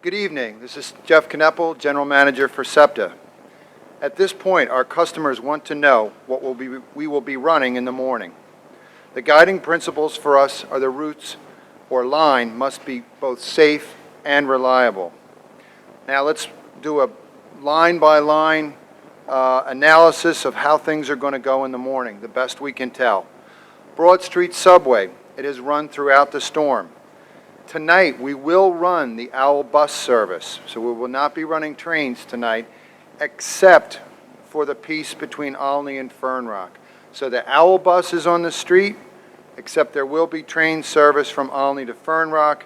Good evening. This is Jeff Kneppel, General Manager for SEPTA. At this point, our customers want to know what we will be running in the morning. The guiding principles for us are the routes or line must be both safe and reliable. Now let's do a line-by-line analysis of how things are going to go in the morning, the best we can tell. Broad Street Subway, it is run throughout the storm. Tonight, we will run the Owl bus service, so we will not be running trains tonight, except for the piece between Olney and Fern Rock. So the Owl bus is on the street, except there will be train service from Olney to Fern Rock.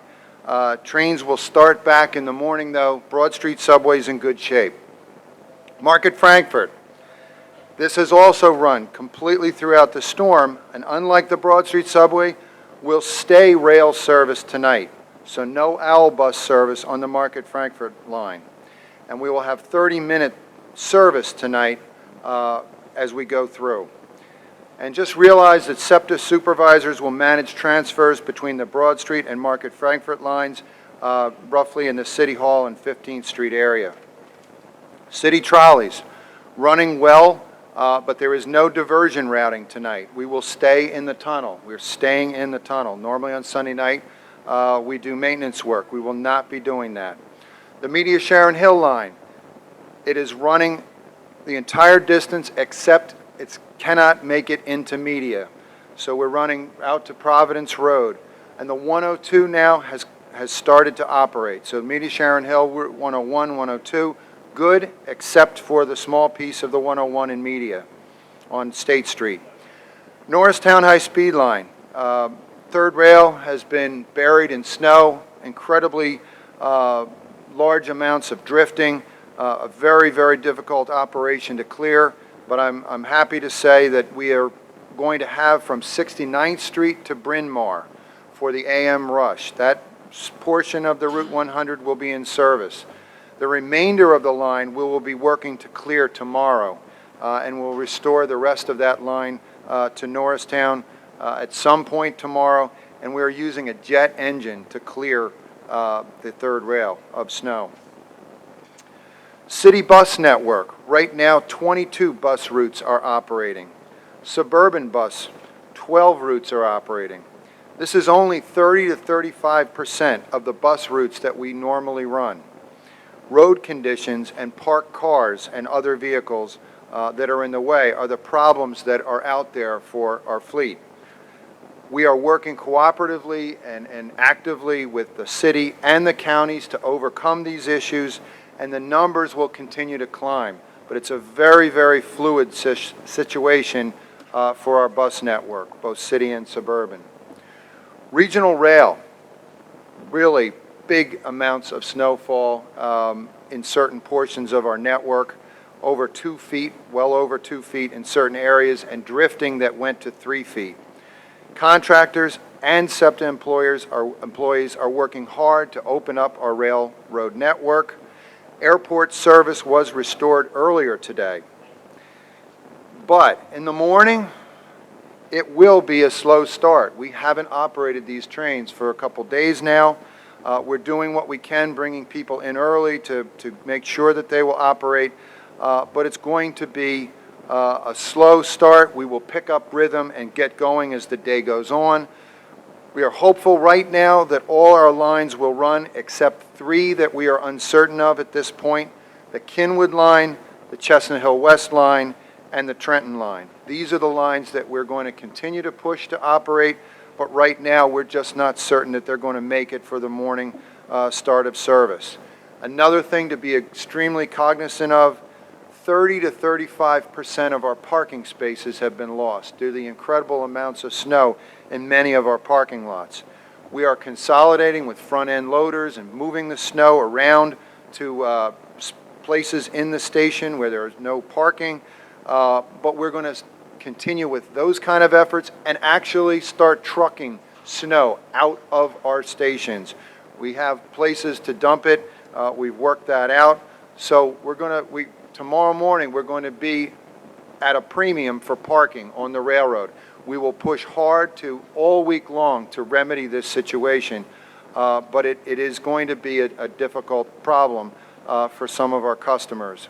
Trains will start back in the morning, though. Broad Street Subway is in good shape. Market Frankfurt. This has also run completely throughout the storm, and unlike the Broad Street Subway, will stay rail service tonight. So no Owl bus service on the Market Frankfurt line. And we will have 30-minute service tonight as we go through. And just realize that SEPTA supervisors will manage transfers between the Broad Street and Market Frankfurt lines, roughly in the City Hall and 15th Street area. City trolleys, running well, but there is no diversion routing tonight. We will stay in the tunnel. We're staying in the tunnel. Normally on Sunday night, we do maintenance work. We will not be doing that. The Media Sharon Hill line, it is running the entire distance except it cannot make it into Media. So we're running out to Providence Road. And the 102 now has started to operate. So Media Sharon Hill, 101, 102, good, except for the small piece of the 101 in Media on State Street. Norristown High-Speed Line. Third rail has been buried in snow, incredibly large amounts of drifting, a very, very difficult operation to clear, but I'm happy to say that we are going to have from 69th Street to Bryn Mawr for the AM rush. That portion of the Route 100 will be in service. The remainder of the line we will be working to clear tomorrow, and we'll restore the rest of that line to Norristown at some point tomorrow, and we are using a jet engine to clear the third rail of snow. City bus network. Right now, 22 bus routes are operating. Suburban bus, 12 routes are operating. This is only 30 to 35% of the bus routes that we normally run. Road conditions and parked cars and other vehicles that are in the way are the problems that are out there for our fleet. We are working cooperatively and actively with the city and the counties to overcome these issues, and the numbers will continue to climb. But it's a very, very fluid situation for our bus network, both city and suburban. Regional rail, really big amounts of snowfall in certain portions of our network, over 2 feet, well over 2 feet in certain areas, and drifting that went to 3 feet. Contractors and SEPTA employees are working hard to open up our railroad network. Airport service was restored earlier today. But in the morning, it will be a slow start. We haven't operated these trains for a couple days now. We're doing what we can, bringing people in early to make sure that they will operate, but it's going to be a slow start. We will pick up rhythm and get going as the day goes on. We are hopeful right now that all our lines will run except 3 that we are uncertain of at this point: the Kinwood line, the Chestnut Hill West line, and the Trenton line. These are the lines that we're going to continue to push to operate, but right now we're just not certain that they're going to make it for the morning start of service. Another thing to be extremely cognizant of, 30 to 35% of our parking spaces have been lost due to the incredible amounts of snow in many of our parking lots. We are consolidating with front-end loaders and moving the snow around to places in the station where there is no parking, but we're going to continue with those kind of efforts and actually start trucking snow out of our stations. We have places to dump it. We've worked that out. So tomorrow morning we're going to be at a premium for parking on the railroad. We will push hard all week long to remedy this situation. but it is going to be a difficult problem for some of our customers.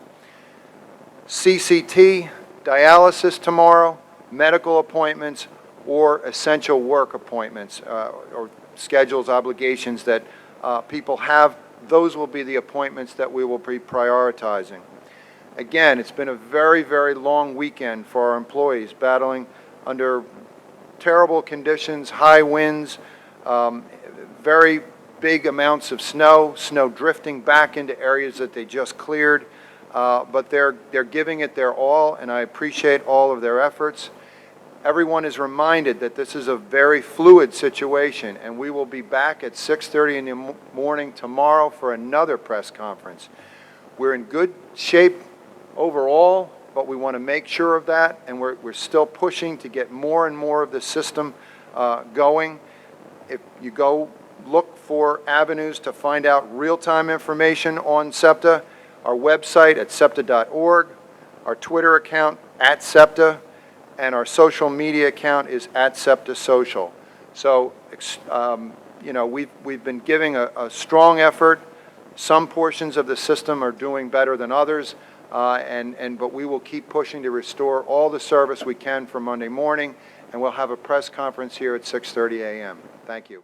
CCT, dialysis tomorrow, medical appointments, or essential work appointments or schedules, obligations that people have. Those will be the appointments that we will be prioritizing. Again, it's been a very, very long weekend for our employees, battling under terrible conditions, high winds, very big amounts of snow drifting back into areas that they just cleared. But they're giving it their all, and I appreciate all of their efforts. Everyone is reminded that this is a very fluid situation, and we will be back at 6:30 in the morning tomorrow for another press conference. We're in good shape overall, but we want to make sure of that, and we're still pushing to get more and more of the system going. If you go look for avenues to find out real-time information on SEPTA, our website at septa.org, our Twitter account at SEPTA, and our social media account is at SEPTA Social. So, you know, we've been giving a strong effort. Some portions of the system are doing better than others, but we will keep pushing to restore all the service we can for Monday morning, and we'll have a press conference here at 6:30 a.m. Thank you.